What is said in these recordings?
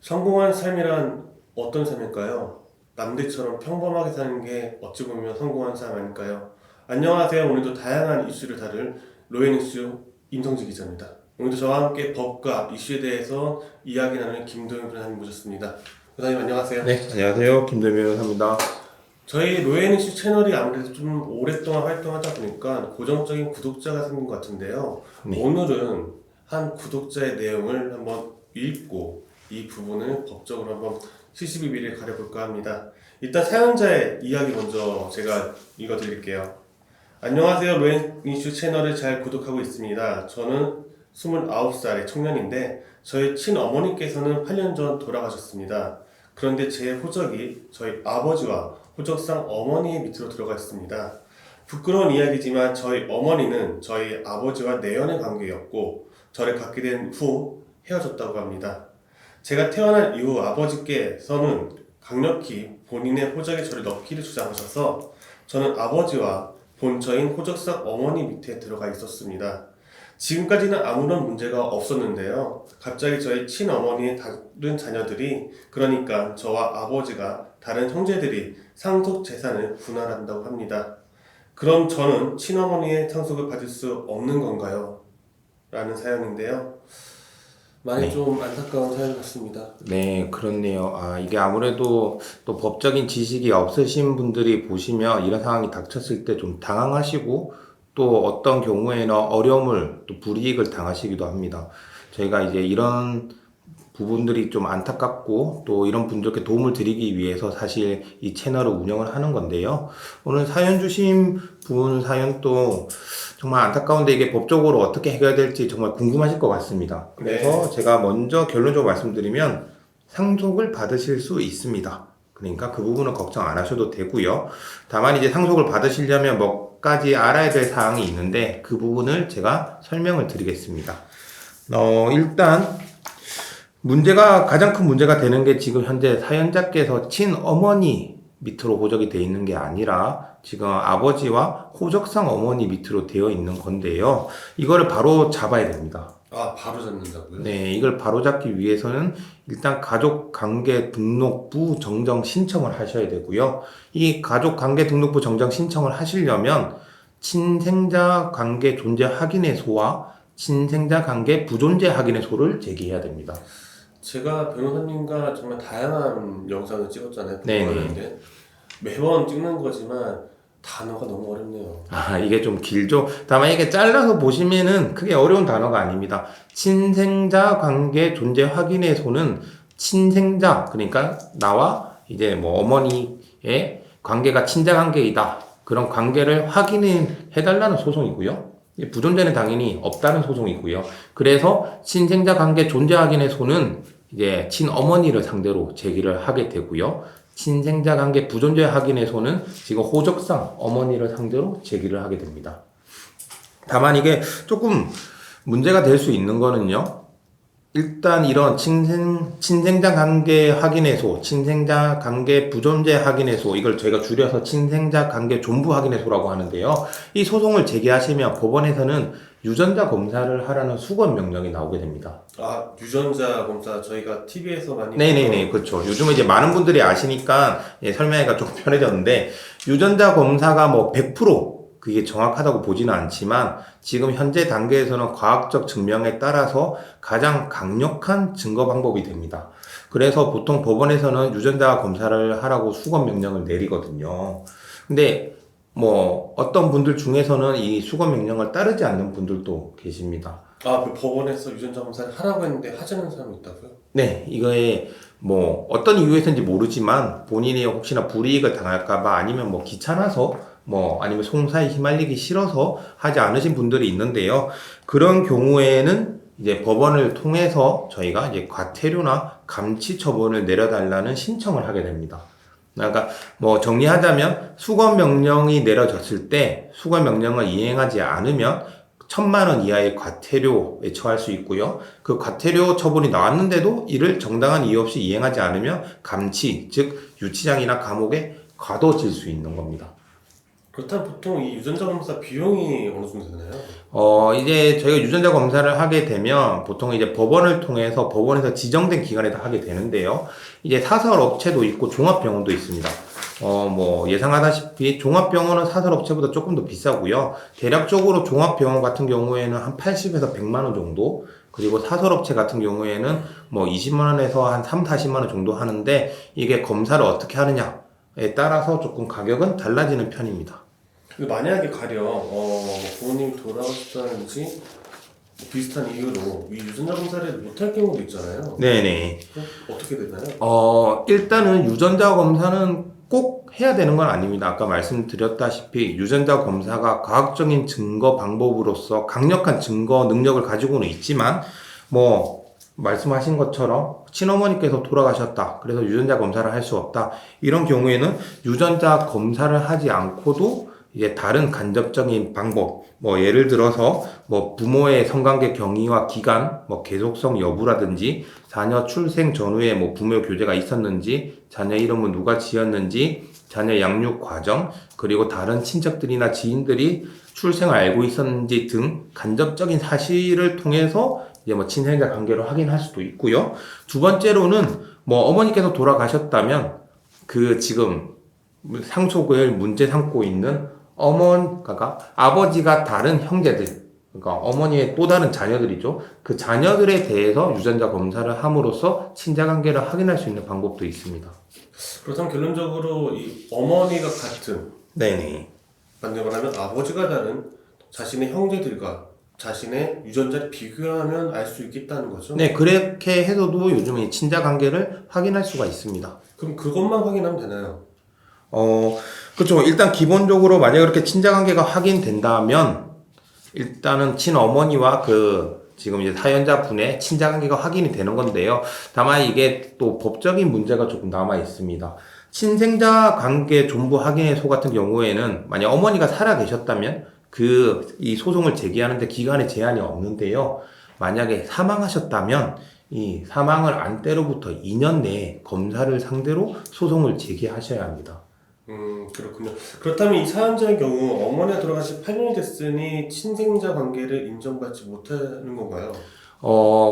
성공한 삶이란 어떤 삶일까요? 남들처럼 평범하게 사는 게 어찌 보면 성공한 삶 아닐까요? 안녕하세요. 오늘도 다양한 이슈를 다룰 로엔이슈 임성지 기자입니다. 오늘도 저와 함께 법과 이슈에 대해서 이야기 나누는 김도영 변호사님 모셨습니다. 변호사님 안녕하세요. 네, 안녕하세요. 김대미 변호사입니다. 저희 로엔이슈 채널이 아무래도 좀 오랫동안 활동하다 보니까 고정적인 구독자가 생긴 것 같은데요. 네. 오늘은 한 구독자의 내용을 한번 읽고 이 부분을 법적으로 한번 시시비비를 가려볼까 합니다. 일단 사연자의 이야기 먼저 제가 읽어드릴게요. 안녕하세요. 로엔이슈 채널을 잘 구독하고 있습니다. 저는 29살의 청년인데 저희 친어머니께서는 8년 전 돌아가셨습니다. 그런데 제 호적이 저희 아버지와 호적상 어머니의 밑으로 들어가 있습니다. 부끄러운 이야기지만 저희 어머니는 저희 아버지와 내연의 관계였고 저를 갖게 된 후 헤어졌다고 합니다. 제가 태어난 이후 아버지께서는 강력히 본인의 호적에 저를 넣기를 주장하셔서 저는 아버지와 본처인 호적상 어머니 밑에 들어가 있었습니다. 지금까지는 아무런 문제가 없었는데요. 갑자기 저희 친어머니의 다른 자녀들이, 그러니까 저와 아버지가 다른 형제들이 상속 재산을 분할한다고 합니다. 그럼 저는 친어머니의 상속을 받을 수 없는 건가요? 라는 사연인데요. 많이 좀 안타까운 사연 같습니다. 네, 그렇네요. 이게 아무래도 또 법적인 지식이 없으신 분들이 보시면 이런 상황이 닥쳤을 때 좀 당황하시고 또 어떤 경우에는 어려움을 또 불이익을 당하시기도 합니다. 저희가 이제 이런 부분들이 좀 안타깝고 또 이런 분들께 도움을 드리기 위해서 사실 이 채널을 운영을 하는 건데요. 오늘 사연 주신 분 사연도 정말 안타까운데 이게 법적으로 어떻게 해결될지 정말 궁금하실 것 같습니다. 그래서 제가 먼저 결론적으로 말씀드리면 상속을 받으실 수 있습니다. 그러니까 그 부분은 걱정 안 하셔도 되고요. 다만 이제 상속을 받으시려면 몇 가지 알아야 될 사항이 있는데 그 부분을 제가 설명을 드리겠습니다. 일단 가장 큰 문제가 되는 게 지금 현재 사연자께서 친어머니 밑으로 호적이 되어 있는 게 아니라 지금 아버지와 호적상 어머니 밑으로 되어 있는 건데요. 이거를 바로 잡아야 됩니다. 바로 잡는다고요? 네, 이걸 바로 잡기 위해서는 일단 가족관계등록부 정정 신청을 하셔야 되고요. 이 가족관계등록부 정정 신청을 하시려면 친생자 관계 존재 확인의소와 친생자 관계 부존재 확인의소를 제기해야 됩니다. 제가 변호사님과 정말 다양한 영상을 찍었잖아요. 네네. 매번 찍는 거지만 단어가 너무 어렵네요. 이게 좀 길죠? 다만 이게 잘라서 보시면은 크게 어려운 단어가 아닙니다. 친생자 관계 존재 확인의소는 친생자, 그러니까 나와 이제 뭐 어머니의 관계가 친자 관계이다. 그런 관계를 확인해달라는 소송이고요. 부존재는 당연히 없다는 소송이고요. 그래서 친생자 관계 존재 확인의소는 이제 친어머니를 상대로 제기를 하게 되고요. 친생자 관계 부존재 확인의소는 지금 호적상 어머니를 상대로 제기를 하게 됩니다. 다만 이게 조금 문제가 될 수 있는 거는요. 일단 이런 친생자 관계 확인의소, 친생자 관계 부존재 확인의소, 이걸 저희가 줄여서 친생자 관계 존부 확인의소라고 하는데요. 이 소송을 제기하시면 법원에서는 유전자 검사를 하라는 수검 명령이 나오게 됩니다. 유전자 검사 저희가 TV에서 많이 네네네, 그렇죠. 요즘은 이제 많은 분들이 아시니까 설명하기가 좀 편해졌는데, 유전자 검사가 뭐 100% 그게 정확하다고 보지는 않지만 지금 현재 단계에서는 과학적 증명에 따라서 가장 강력한 증거 방법이 됩니다. 그래서 보통 법원에서는 유전자 검사를 하라고 수검 명령을 내리거든요. 근데 뭐 어떤 분들 중에서는 이 수검 명령을 따르지 않는 분들도 계십니다. 그 법원에서 유전자 검사를 하라고 했는데 하지 않는 사람이 있다고요? 네, 이거에 뭐 어떤 이유에서인지 모르지만 본인이 혹시나 불이익을 당할까봐 아니면 뭐 귀찮아서 아니면 송사에 휘말리기 싫어서 하지 않으신 분들이 있는데요. 그런 경우에는 이제 법원을 통해서 저희가 이제 과태료나 감치 처분을 내려달라는 신청을 하게 됩니다. 그러니까 정리하자면 수검 명령이 내려졌을 때 수검 명령을 이행하지 않으면 1,000만 원 이하의 과태료에 처할 수 있고요. 그 과태료 처분이 나왔는데도 이를 정당한 이유 없이 이행하지 않으면 감치, 즉 유치장이나 감옥에 가둬질 수 있는 겁니다. 그렇다면 보통 이 유전자 검사 비용이 어느 정도 되나요? 이제 저희가 유전자 검사를 하게 되면 보통 이제 법원을 통해서 법원에서 지정된 기관에서 하게 되는데요. 이제 사설 업체도 있고 종합병원도 있습니다. 뭐 예상하다시피 종합병원은 사설 업체보다 조금 더 비싸고요. 대략적으로 종합병원 같은 경우에는 한 80에서 100만 원 정도, 그리고 사설 업체 같은 경우에는 뭐 20만 원에서 한 3, 40만 원 정도 하는데, 이게 검사를 어떻게 하느냐에 따라서 조금 가격은 달라지는 편입니다. 근데 만약에 가령 부모님이 돌아가셨다든지 비슷한 이유로 이 유전자 검사를 못할 경우도 있잖아요. 네네. 그럼 어떻게 되나요? 일단은 유전자 검사는 꼭 해야 되는 건 아닙니다. 아까 말씀드렸다시피 유전자 검사가 과학적인 증거 방법으로서 강력한 증거 능력을 가지고는 있지만, 뭐 말씀하신 것처럼 친어머니께서 돌아가셨다, 그래서 유전자 검사를 할 수 없다, 이런 경우에는 유전자 검사를 하지 않고도 이제 다른 간접적인 방법, 뭐 예를 들어서 뭐 부모의 성관계 경위와 기간, 뭐 계속성 여부라든지, 자녀 출생 전후에 뭐 부모 교제가 있었는지, 자녀 이름은 누가 지었는지, 자녀 양육 과정, 그리고 다른 친척들이나 지인들이 출생을 알고 있었는지 등 간접적인 사실을 통해서 이제 뭐 친생자 관계를 확인할 수도 있고요. 두 번째로는 뭐 어머니께서 돌아가셨다면 그 지금 상속을 문제 삼고 있는 그러니까 아버지가 다른 형제들, 그러니까 어머니의 또 다른 자녀들이죠. 그 자녀들에 대해서 유전자 검사를 함으로써 친자 관계를 확인할 수 있는 방법도 있습니다. 그렇다면 결론적으로 이 어머니가 같은, 네네. 반대로 하면 아버지가 다른 자신의 형제들과 자신의 유전자를 비교하면 알 수 있겠다는 거죠? 네, 그렇게 해서도 요즘에 친자 관계를 확인할 수가 있습니다. 그럼 그것만 확인하면 되나요? 그렇죠. 일단 기본적으로 만약에 그렇게 친자 관계가 확인된다면, 일단은 친어머니와 그 지금 이제 사연자 분의 친자 관계가 확인이 되는 건데요. 다만 이게 또 법적인 문제가 조금 남아 있습니다. 친생자 관계 존부 확인의소 같은 경우에는 만약 어머니가 살아 계셨다면 이 소송을 제기하는데 기간에 제한이 없는데요. 만약에 사망하셨다면 이 사망을 안 때로부터 2년 내에 검사를 상대로 소송을 제기하셔야 합니다. 그렇군요. 그렇다면 이 사연자의 경우 어머니가 돌아가신 8년이 됐으니 친생자 관계를 인정받지 못하는 건가요?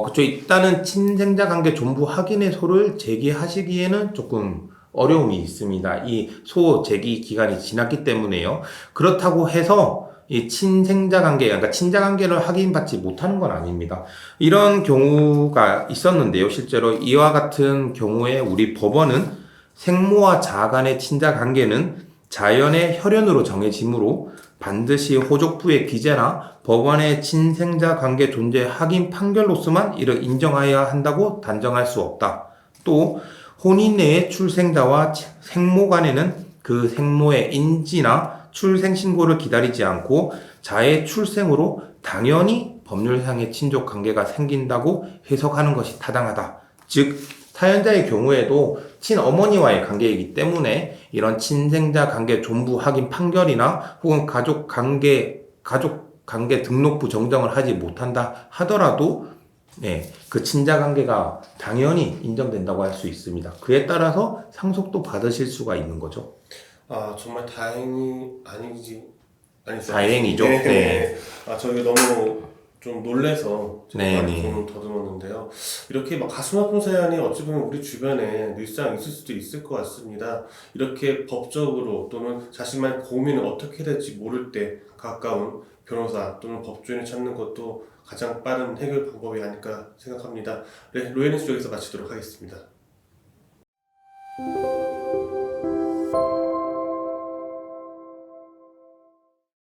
그쵸. 일단은 친생자 관계 존부 확인의소를 제기하시기에는 조금 어려움이 있습니다. 이 소 제기 기간이 지났기 때문에요. 그렇다고 해서 이 친생자 관계, 그러니까 친자 관계를 확인받지 못하는 건 아닙니다. 이런 경우가 있었는데요. 실제로 이와 같은 경우에 우리 법원은 생모와 자아 간의 친자 관계는 자연의 혈연으로 정해지므로 반드시 호족부의 기재나 법원의 친생자 관계 존재 확인 판결로서만 이를 인정하여야 한다고 단정할 수 없다. 또 혼인 내의 출생자와 생모 간에는 그 생모의 인지나 출생 신고를 기다리지 않고 자의 출생으로 당연히 법률상의 친족 관계가 생긴다고 해석하는 것이 타당하다. 즉 사연자의 경우에도 친어머니와의 관계이기 때문에 이런 친생자 관계 존부 확인 판결이나 혹은 가족 관계 등록부 정정을 하지 못한다 하더라도 그 친자 관계가 당연히 인정된다고 할 수 있습니다. 그에 따라서 상속도 받으실 수가 있는 거죠. 정말 아니죠. 다행이죠. 네. 저희가 너무 좀 놀래서 제가 많이 네. 좀 더듬었는데요. 이렇게 막 가슴 아픈 사연이 어찌 보면 우리 주변에 늘상 있을 수도 있을 것 같습니다. 이렇게 법적으로 또는 자신만의 고민을 어떻게 해야 될지 모를 때 가까운 변호사 또는 법조인을 찾는 것도 가장 빠른 해결 방법이 아닐까 생각합니다. 네, 로에니스 쪽에서 마치도록 하겠습니다.